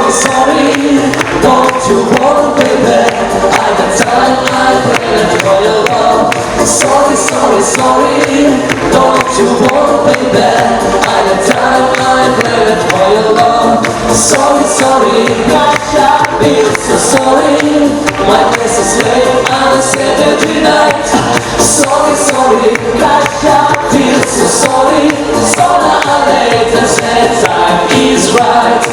Sorry, don't you worry, baby. I got time, I pray for your love. Sorry, don't you worry, baby. I got time, I pray for your love. Sorry, gosh, I feel so sorry. My place is late on a Saturday night. Sorry, gosh, I feel so sorry. Sooner or later, the time is right.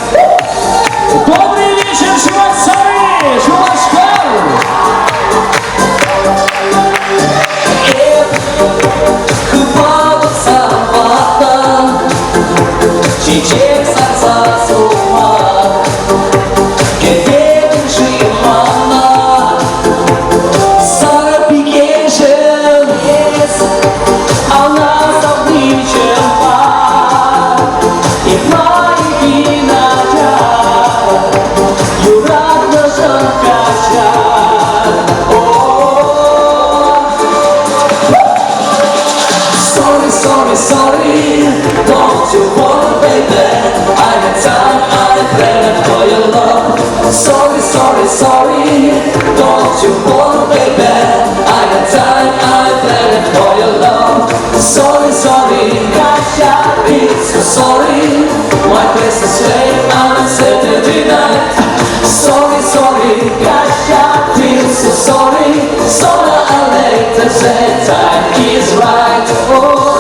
Добрый вечер, Чувашсары! Чувашкар! Chyba do samata Чечек сердца с ума Kiedy żyje mama Sara piękniejszym jest A nas zawniczym par I fajki na dziar Jurak na żonka świat Sorry, don't you worry, baby. I got time, I pray for your love. Sorry, don't you worry, baby. I got time, I pray for your love. Sorry, gosh, I feel so sorry. My place is late on a Saturday night. Sorry, gosh, I feel so sorry. Sooner or later, the time is right. Oh.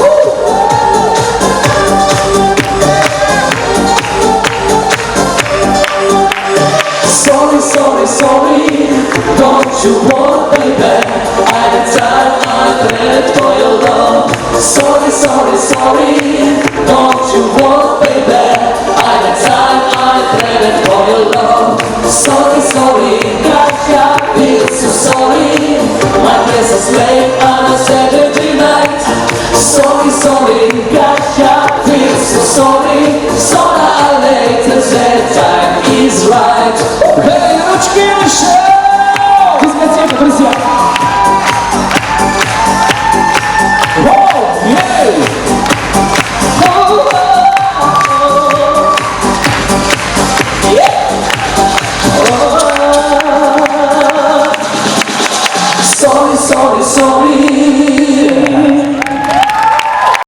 Sorry, don't you worry, baby. I got time, I pray for your love. Sorry, don't you worry, baby. I got time, I pray for your love. Sorry,